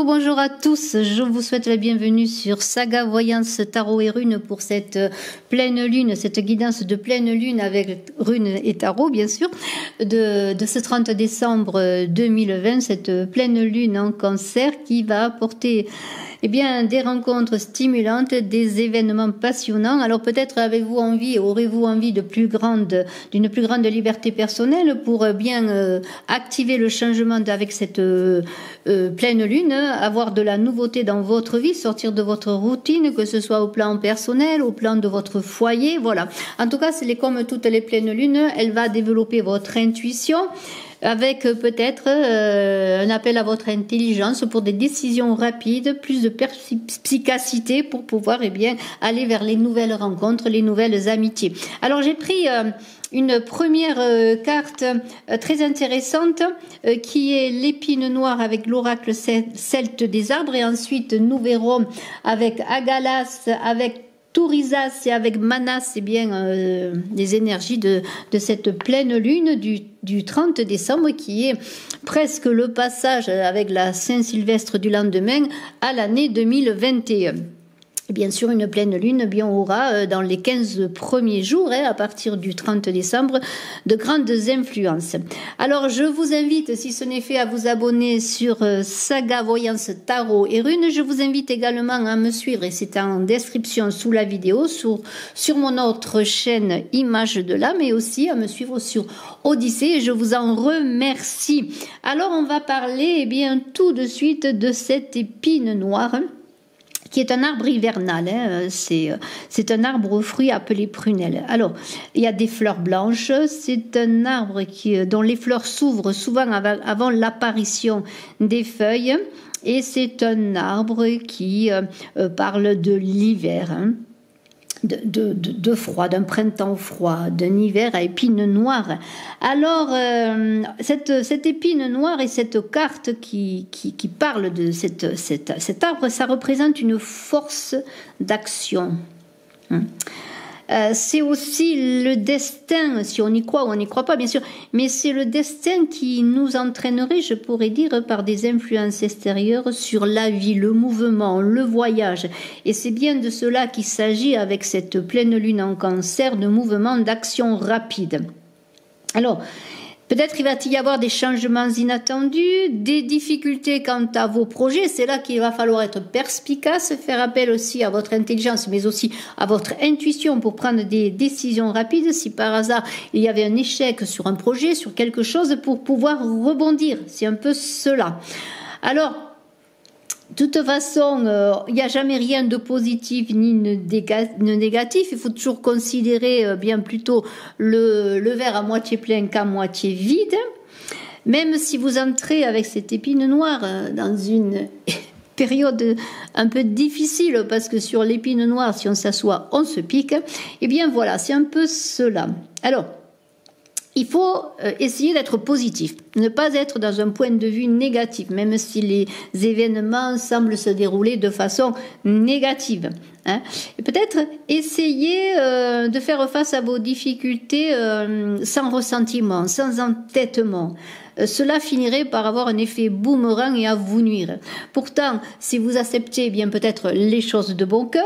bonjour à tous, je vous souhaite la bienvenue sur Saga Voyance Tarot et Runes pour cette pleine lune, cette guidance de pleine lune avec runes et tarot bien sûr, de ce 30 décembre 2020, cette pleine lune en Cancer qui va apporter des rencontres stimulantes, des événements passionnants. Alors peut-être avez-vous envie, aurez-vous envie d'une plus grande liberté personnelle pour bien activer le changement avec cette pleine lune, avoir de la nouveauté dans votre vie, sortir de votre routine, que ce soit au plan personnel, au plan de votre foyer, voilà. En tout cas, comme toutes les pleines lunes, elle va développer votre intuition, avec peut-être un appel à votre intelligence pour des décisions rapides, plus de perspicacité pour pouvoir aller vers les nouvelles rencontres, les nouvelles amitiés. Alors j'ai pris une première carte très intéressante qui est l'épine noire avec l'oracle celte des arbres, et ensuite nous verrons avec Agalas, avec Tourisas et avec Manas, les énergies de cette pleine lune du 30 décembre qui est presque le passage avec la Saint-Sylvestre du lendemain à l'année 2021. Bien sûr, une pleine lune aura dans les 15 premiers jours, à partir du 30 décembre, de grandes influences. Alors, je vous invite, si ce n'est fait, à vous abonner sur Saga Voyance Tarot et Runes. Je vous invite également à me suivre, et c'est en description sous la vidéo, sur mon autre chaîne Images de l'âme, et aussi à me suivre sur Odyssée, et je vous en remercie. Alors, on va parler tout de suite de cette épine noire, qui est un arbre hivernal, c'est un arbre aux fruits appelé prunelle. Alors, il y a des fleurs blanches, c'est un arbre dont les fleurs s'ouvrent souvent avant l'apparition des feuilles, et c'est un arbre qui parle de l'hiver, de froid, d'un printemps froid, d'un hiver à épines noires. Alors, cette épine noire et cette carte qui parle de cet arbre, ça représente une force d'action. C'est aussi le destin, si on y croit ou on n'y croit pas bien sûr, mais c'est le destin qui nous entraînerait, je pourrais dire, par des influences extérieures sur la vie, le mouvement, le voyage. Et c'est bien de cela qu'il s'agit avec cette pleine lune en Cancer, de mouvement d'action rapide. Alors, peut-être il va y avoir des changements inattendus, des difficultés quant à vos projets. C'est là qu'il va falloir être perspicace, faire appel aussi à votre intelligence, mais aussi à votre intuition pour prendre des décisions rapides. Si par hasard il y avait un échec sur un projet, sur quelque chose, pour pouvoir rebondir. C'est un peu cela. Alors, de toute façon, il n'y a jamais rien de positif ni de négatif. Il faut toujours considérer bien plutôt le verre à moitié plein qu'à moitié vide. Même si vous entrez avec cette épine noire dans une période un peu difficile, parce que sur l'épine noire, si on s'assoit, on se pique. Voilà, c'est un peu cela. Alors, il faut essayer d'être positif, ne pas être dans un point de vue négatif, même si les événements semblent se dérouler de façon négative. Et peut-être essayer de faire face à vos difficultés sans ressentiment, sans entêtement. Cela finirait par avoir un effet boomerang et à vous nuire. Pourtant, si vous acceptez peut-être les choses de bon cœur,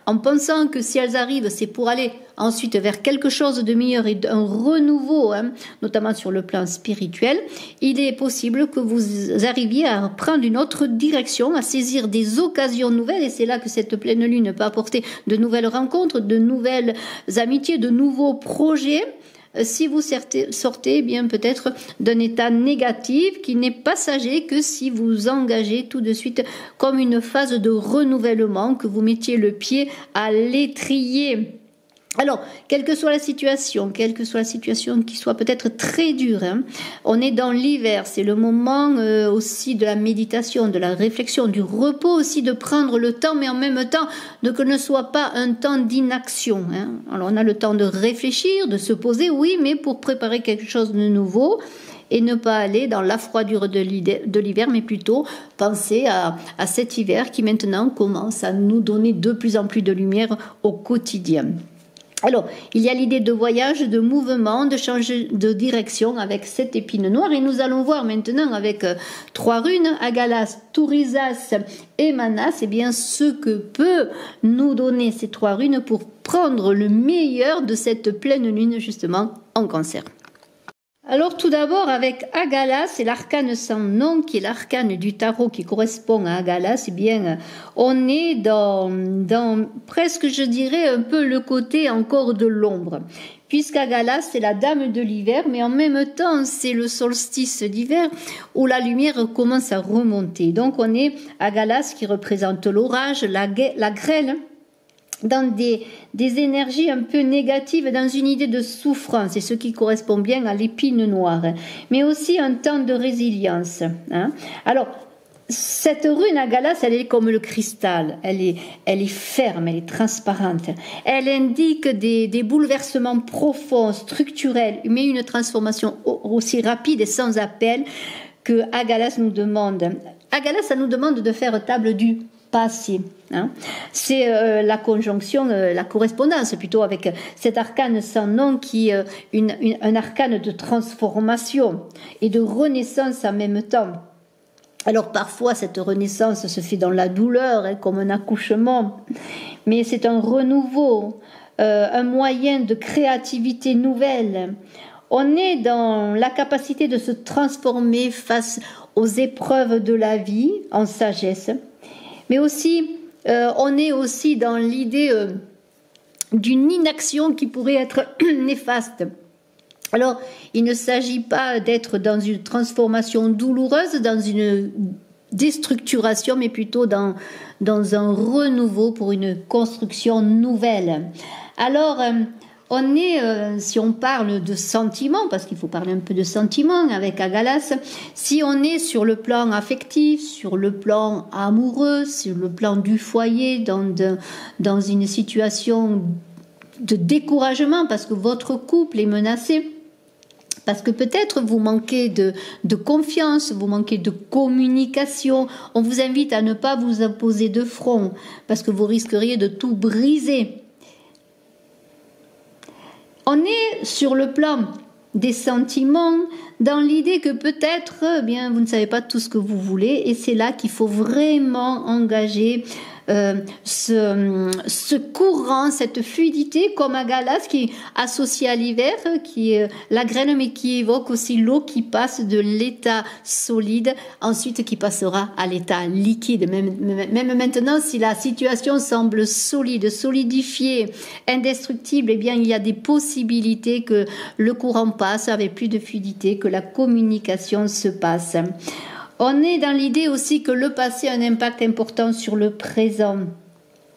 en pensant que si elles arrivent, c'est pour aller ensuite vers quelque chose de meilleur et d'un renouveau, notamment sur le plan spirituel, il est possible que vous arriviez à prendre une autre direction, à saisir des occasions nouvelles, et c'est là que cette pleine lune peut apporter de nouvelles rencontres, de nouvelles amitiés, de nouveaux projets. Si vous sortez peut-être d'un état négatif qui n'est passager, que si vous engagez tout de suite comme une phase de renouvellement, que vous mettiez le pied à l'étrier. Alors, quelle que soit la situation qui soit peut-être très dure, on est dans l'hiver, c'est le moment aussi de la méditation, de la réflexion, du repos aussi, de prendre le temps, mais en même temps, que ne soit pas un temps d'inaction. Alors, on a le temps de réfléchir, de se poser, oui, mais pour préparer quelque chose de nouveau, et ne pas aller dans la froidure de l'hiver, mais plutôt penser à cet hiver qui maintenant commence à nous donner de plus en plus de lumière au quotidien. Alors, il y a l'idée de voyage, de mouvement, de changer de direction avec cette épine noire. Et nous allons voir maintenant avec 3 runes, Agalas, Tourisas et Manas, eh bien, ce que peut nous donner ces 3 runes pour prendre le meilleur de cette pleine lune, justement, en Cancer. Alors tout d'abord avec Agalas, c'est l'arcane sans nom qui est l'arcane du tarot qui correspond à Agalas. Eh bien, on est dans presque, je dirais, un peu le côté encore de l'ombre. Puisqu'Agalas, c'est la dame de l'hiver, mais en même temps, c'est le solstice d'hiver où la lumière commence à remonter. Donc on est Agalas qui représente l'orage, la grêle, dans des énergies un peu négatives, dans une idée de souffrance, et ce qui correspond bien à l'épine noire, mais aussi un temps de résilience. Alors, cette rune Agalas, elle est comme le cristal, elle est ferme, elle est transparente, elle indique des bouleversements profonds, structurels, mais une transformation aussi rapide et sans appel que Agalas nous demande. Agalas, ça nous demande de faire table du passé. C'est la conjonction, la correspondance plutôt avec cet arcane sans nom qui est un arcane de transformation et de renaissance en même temps. Alors parfois cette renaissance se fait dans la douleur, comme un accouchement, mais c'est un renouveau, un moyen de créativité nouvelle. On est dans la capacité de se transformer face aux épreuves de la vie en sagesse, mais aussi on est aussi dans l'idée d'une inaction qui pourrait être néfaste. Alors, il ne s'agit pas d'être dans une transformation douloureuse, dans une déstructuration, mais plutôt dans un renouveau pour une construction nouvelle. Alors, on est, si on parle de sentiments, parce qu'il faut parler un peu de sentiments avec Agalas, si on est sur le plan affectif, sur le plan amoureux, sur le plan du foyer, dans une situation de découragement, parce que votre couple est menacé, parce que peut-être vous manquez de confiance, vous manquez de communication, on vous invite à ne pas vous imposer de front, parce que vous risqueriez de tout briser. On est sur le plan des sentiments, dans l'idée que peut-être, eh bien, vous ne savez pas tout ce que vous voulez, et c'est là qu'il faut vraiment engager ce courant, cette fluidité, comme Agalas qui est associé à l'hiver, qui est la graine, mais qui évoque aussi l'eau qui passe de l'état solide, ensuite qui passera à l'état liquide. Même maintenant, si la situation semble solide, solidifiée, indestructible, eh bien, il y a des possibilités que le courant passe avec plus de fluidité, que la communication se passe. On est dans l'idée aussi que le passé a un impact important sur le présent.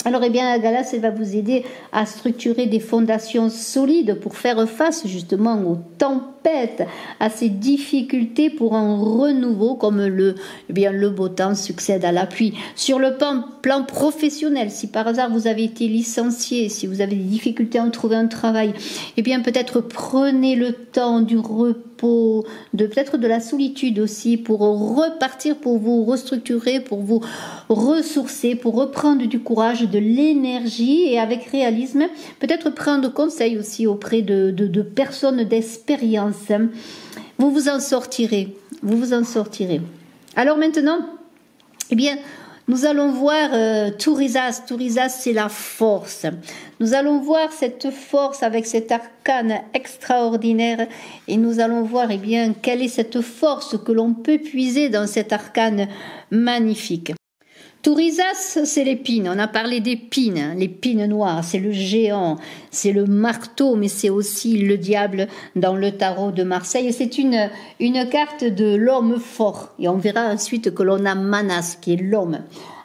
Alors, eh bien, Agalas, elle va vous aider à structurer des fondations solides pour faire face justement aux tempêtes, à ces difficultés pour un renouveau, comme le beau temps succède à la pluie. Sur le plan professionnel, si par hasard vous avez été licencié, si vous avez des difficultés à trouver un travail, eh bien, peut-être prenez le temps du repos, peut-être de la solitude aussi, pour repartir, pour vous restructurer, pour vous ressourcer, pour reprendre du courage, de l'énergie et avec réalisme, peut-être prendre conseil aussi auprès de personnes d'expérience. Vous vous en sortirez, Alors maintenant, eh bien, nous allons voir Tourisas. Tourisas, c'est la force. Nous allons voir cette force avec cet arcane extraordinaire et nous allons voir, eh bien, quelle est cette force que l'on peut puiser dans cet arcane magnifique. Tourisas, c'est l'épine. On a parlé d'épine, l'épine noire, c'est le géant, c'est le marteau, mais c'est aussi le diable dans le tarot de Marseille. C'est une carte de l'homme fort. Et on verra ensuite que l'on a Manas, qui est l'homme.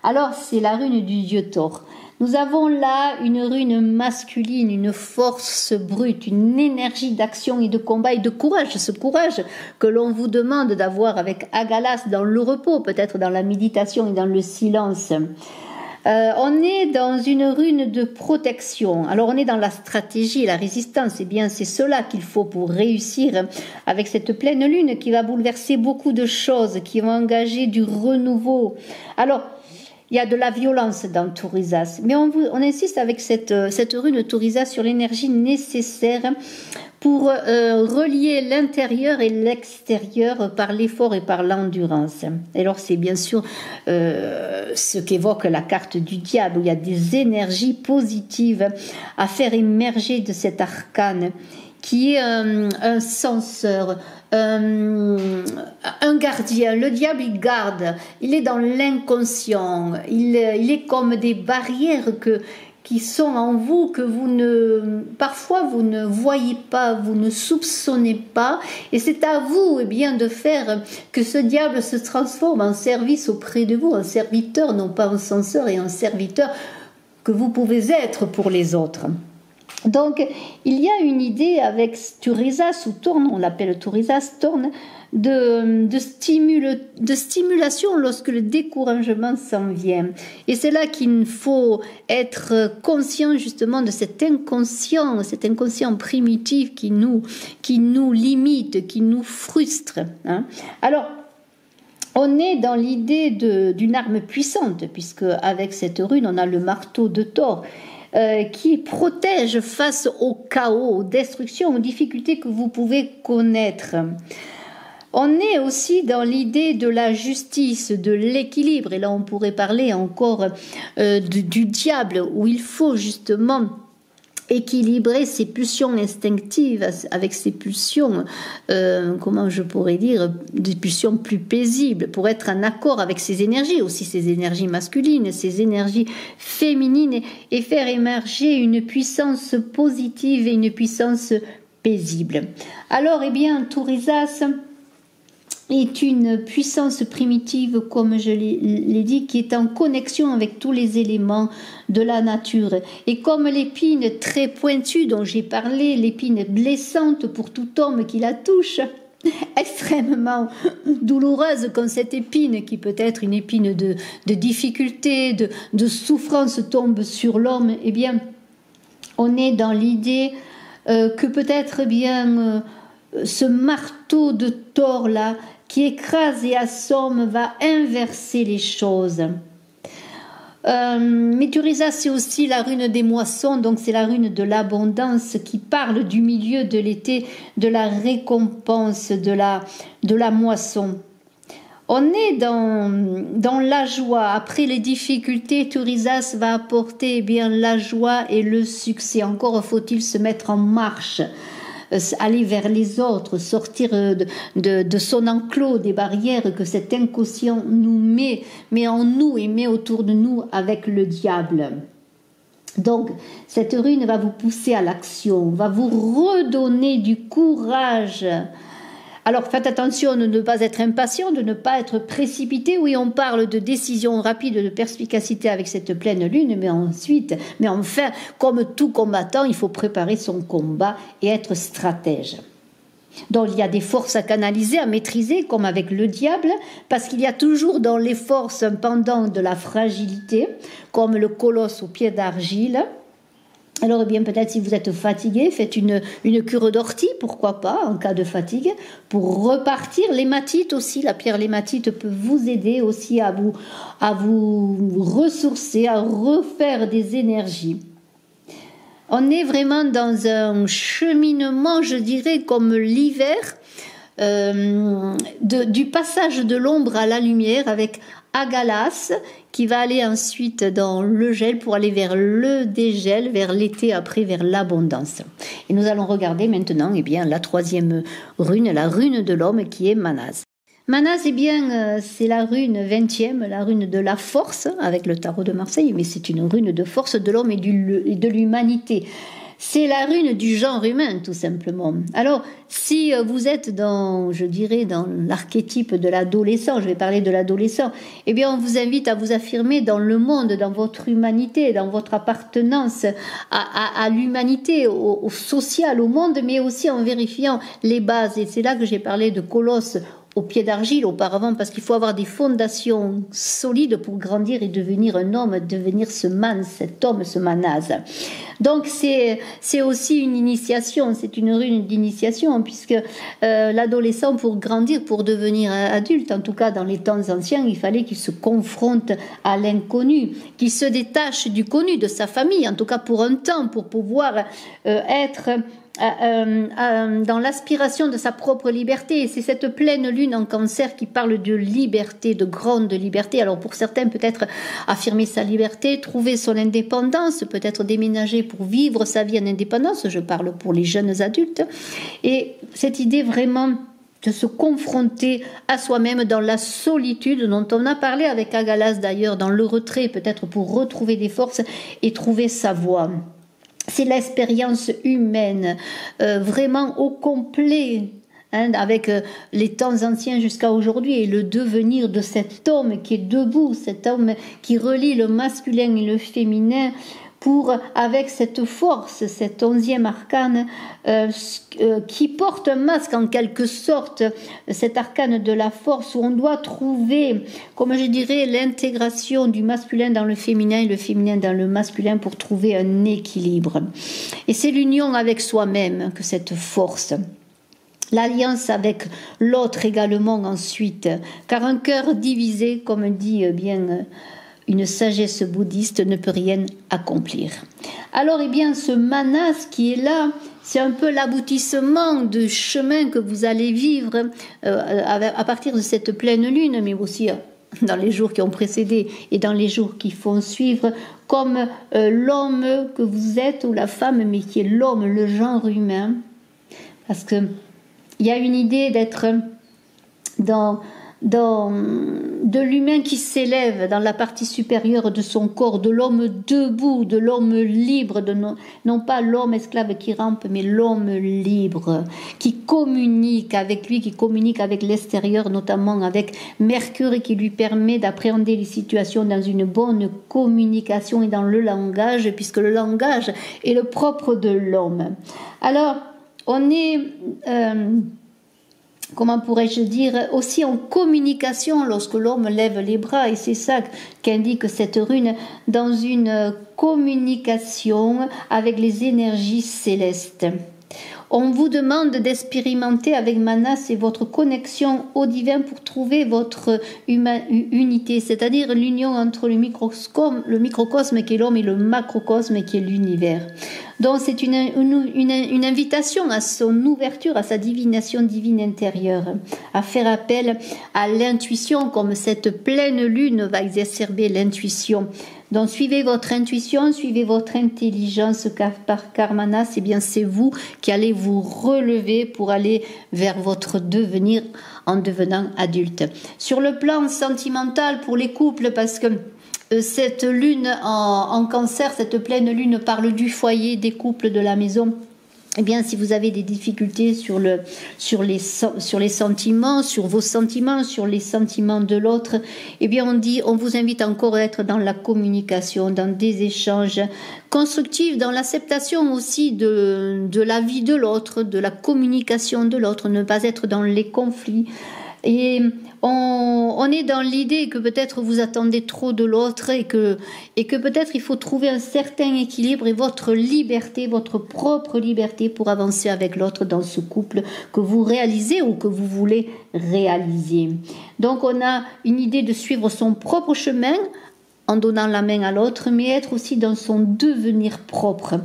Alors, c'est la rune du dieu Thor. Nous avons là une rune masculine, une force brute, une énergie d'action et de combat et de courage. Ce courage que l'on vous demande d'avoir avec Agalas dans le repos, peut-être dans la méditation et dans le silence. On est dans une rune de protection. Alors on est dans la stratégie et la résistance. Eh bien, c'est cela qu'il faut pour réussir avec cette pleine lune qui va bouleverser beaucoup de choses, qui va engager du renouveau. Alors, il y a de la violence dans Tourisas. Mais on insiste avec cette rune Tourisas sur l'énergie nécessaire pour relier l'intérieur et l'extérieur par l'effort et par l'endurance. Et alors c'est bien sûr ce qu'évoque la carte du diable, où il y a des énergies positives à faire émerger de cet arcane, qui est un censeur, un gardien. Le diable, il garde, il est dans l'inconscient, il est comme des barrières qui sont en vous, que parfois vous ne voyez pas, vous ne soupçonnez pas, et c'est à vous bien de faire que ce diable se transforme en service auprès de vous, en serviteur, non pas en censeur, et en serviteur que vous pouvez être pour les autres. Donc, il y a une idée avec Tourisas, ou Tourne, on l'appelle Tourisas, Tourne, de stimulation lorsque le découragement s'en vient. Et c'est là qu'il faut être conscient justement de cet inconscient primitif qui nous limite, qui nous frustre. Hein. Alors, on est dans l'idée d'une arme puissante, puisque avec cette rune, on a le marteau de Thor, qui protège face au chaos, aux destructions, aux difficultés que vous pouvez connaître. On est aussi dans l'idée de la justice, de l'équilibre, et là on pourrait parler encore du diable, où il faut justement équilibrer ses pulsions instinctives avec ses pulsions, comment je pourrais dire, des pulsions plus paisibles, pour être en accord avec ses énergies, aussi ses énergies masculines, ses énergies féminines, et faire émerger une puissance positive et une puissance paisible. Alors, eh bien, Tourisas est une puissance primitive, comme je l'ai dit, qui est en connexion avec tous les éléments de la nature. Et comme l'épine très pointue dont j'ai parlé, l'épine blessante pour tout homme qui la touche, extrêmement douloureuse comme cette épine, qui peut être une épine de difficulté, de souffrance, tombe sur l'homme, eh bien, on est dans l'idée que peut-être bien ce marteau de Thor là, qui écrase et assomme, va inverser les choses. Mais Tourisas, c'est aussi la rune des moissons, donc c'est la rune de l'abondance qui parle du milieu de l'été, de la récompense, de la moisson. On est dans la joie. Après les difficultés, Tourisas va apporter eh bien la joie et le succès. Encore faut-il se mettre en marche, aller vers les autres, sortir de son enclos, des barrières que cet inconscient nous met en nous et met autour de nous avec le diable. Donc, cette rune va vous pousser à l'action, va vous redonner du courage. Alors, faites attention de ne pas être impatient, de ne pas être précipité. Oui, on parle de décision rapide, de perspicacité avec cette pleine lune, mais enfin, comme tout combattant, il faut préparer son combat et être stratège. Donc, il y a des forces à canaliser, à maîtriser, comme avec le diable, parce qu'il y a toujours dans les forces un pendant de la fragilité, comme le colosse au pied d'argile. Alors, eh bien, peut-être si vous êtes fatigué, faites une cure d'ortie, pourquoi pas, en cas de fatigue, pour repartir. L'hématite aussi, la pierre l'hématite peut vous aider aussi à vous ressourcer, à refaire des énergies. On est vraiment dans un cheminement, je dirais, comme l'hiver, du passage de l'ombre à la lumière avec Agalas, qui va aller ensuite dans le gel pour aller vers le dégel, vers l'été, après vers l'abondance. Et nous allons regarder maintenant eh bien, la troisième rune, la rune de l'homme, qui est Manas. Manas, eh bien, c'est la rune 20e, la rune de la force, avec le tarot de Marseille, mais c'est une rune de force de l'homme et de l'humanité. C'est la rune du genre humain, tout simplement. Alors, si vous êtes dans l'archétype de l'adolescent, je vais parler de l'adolescent, eh bien, on vous invite à vous affirmer dans le monde, dans votre humanité, dans votre appartenance à l'humanité, au social, au monde, mais aussi en vérifiant les bases. Et c'est là que j'ai parlé de colosse au pied d'argile auparavant, parce qu'il faut avoir des fondations solides pour grandir et devenir un homme, devenir ce man, cet homme, ce manase. Donc c'est aussi une initiation, c'est une rune d'initiation, puisque l'adolescent, pour grandir, pour devenir adulte, en tout cas dans les temps anciens, il fallait qu'il se confronte à l'inconnu, qu'il se détache du connu, de sa famille, en tout cas pour un temps, pour pouvoir être dans l'aspiration de sa propre liberté. C'est cette pleine lune en Cancer qui parle de liberté, de grande liberté. Alors pour certains, peut-être affirmer sa liberté, trouver son indépendance, peut-être déménager pour vivre sa vie en indépendance. Je parle pour les jeunes adultes. Et cette idée vraiment de se confronter à soi-même dans la solitude dont on a parlé avec Agalas d'ailleurs, dans le retrait, peut-être pour retrouver des forces et trouver sa voie. C'est l'expérience humaine, vraiment au complet, avec les temps anciens jusqu'à aujourd'hui, et le devenir de cet homme qui est debout, cet homme qui relie le masculin et le féminin, pour, avec cette force, cet 11e arcane, qui porte un masque en quelque sorte, cet arcane de la force, où on doit trouver, comme je dirais, l'intégration du masculin dans le féminin et le féminin dans le masculin pour trouver un équilibre. Et c'est l'union avec soi-même que cette force. L'alliance avec l'autre également ensuite, car un cœur divisé, comme dit bien une sagesse bouddhiste, ne peut rien accomplir. Alors, eh bien, ce manas qui est là, c'est un peu l'aboutissement du chemin que vous allez vivre à partir de cette pleine lune, mais aussi dans les jours qui ont précédé et dans les jours qui font suivre, comme l'homme que vous êtes, ou la femme, mais qui est l'homme, le genre humain. Parce que il y a une idée d'être de l'humain qui s'élève dans la partie supérieure de son corps, de l'homme debout, de l'homme libre, non pas l'homme esclave qui rampe, mais l'homme libre, qui communique avec lui, qui communique avec l'extérieur, notamment avec Mercure, et qui lui permet d'appréhender les situations dans une bonne communication et dans le langage, puisque le langage est le propre de l'homme. Alors, on est... comment pourrais-je dire, aussi en communication lorsque l'homme lève les bras, et c'est ça qu'indique cette rune, dans une communication avec les énergies célestes. On vous demande d'expérimenter avec Manas et votre connexion au divin pour trouver votre unité, c'est-à-dire l'union entre le microcosme qui est l'homme et le macrocosme qui est l'univers. Donc c'est une invitation à son ouverture, à sa divination divine intérieure, à faire appel à l'intuition, comme cette pleine lune va exacerber l'intuition. Donc suivez votre intuition, suivez votre intelligence, car Manas, eh bien c'est vous qui allez vous relever pour aller vers votre devenir en devenant adulte. Sur le plan sentimental pour les couples, parce que cette lune en Cancer, cette pleine lune parle du foyer, des couples, de la maison. Eh bien, si vous avez des difficultés sur les sentiments, sur vos sentiments, sur les sentiments de l'autre, eh bien, on vous invite encore à être dans la communication, dans des échanges constructifs, dans l'acceptation aussi de la vie de l'autre, de la communication de l'autre, ne pas être dans les conflits. Et on est dans l'idée que peut-être vous attendez trop de l'autre et que peut-être il faut trouver un certain équilibre et votre liberté, votre propre liberté pour avancer avec l'autre dans ce couple que vous réalisez ou que vous voulez réaliser. Donc on a une idée de suivre son propre chemin en donnant la main à l'autre, mais être aussi dans son devenir propre.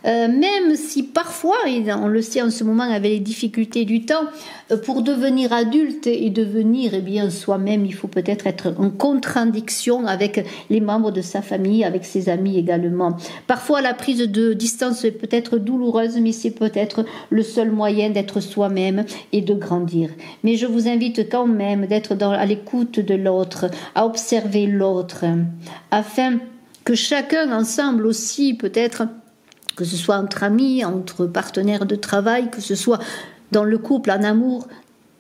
Même si parfois, et on le sait en ce moment avec les difficultés du temps, pour devenir adulte et devenir bien soi-même, il faut peut-être être en contradiction avec les membres de sa famille, avec ses amis également. Parfois la prise de distance est peut-être douloureuse, mais c'est peut-être le seul moyen d'être soi-même et de grandir. Mais je vous invite quand même d'être à l'écoute de l'autre, à observer l'autre, afin que chacun ensemble aussi peut-être, que ce soit entre amis, entre partenaires de travail, que ce soit dans le couple, en amour,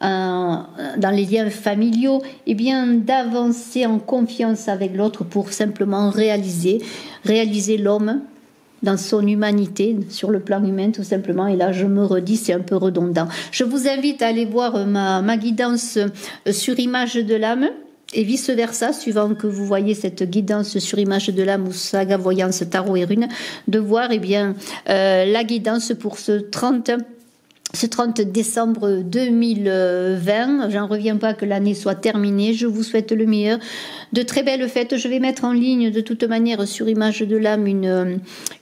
dans les liens familiaux, eh bien d'avancer en confiance avec l'autre pour simplement réaliser l'homme dans son humanité, sur le plan humain tout simplement. Et là, je me redis, c'est un peu redondant. Je vous invite à aller voir ma guidance sur image de l'âme. Et vice-versa, suivant que vous voyez cette guidance sur image de l'âme ou saga voyance tarot et runes, de voir la guidance pour ce 30 décembre 2020. J'en reviens pas que l'année soit terminée. Je vous souhaite le meilleur. De très belles fêtes. Je vais mettre en ligne de toute manière sur image de l'âme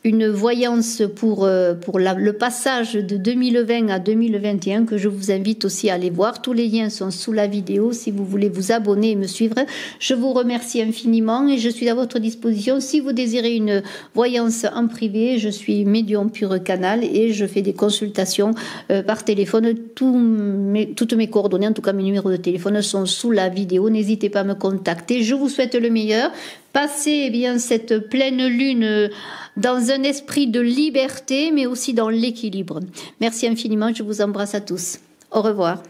une voyance pour le passage de 2020 à 2021 que je vous invite aussi à aller voir. Tous les liens sont sous la vidéo si vous voulez vous abonner et me suivre. Je vous remercie infiniment et je suis à votre disposition. Si vous désirez une voyance en privé, je suis médium pur canal et je fais des consultations par téléphone. Toutes mes coordonnées, en tout cas mes numéros de téléphone sont sous la vidéo. N'hésitez pas à me contacter. Je vous souhaite le meilleur. Passez cette pleine lune dans un esprit de liberté, mais aussi dans l'équilibre. Merci infiniment. Je vous embrasse à tous. Au revoir.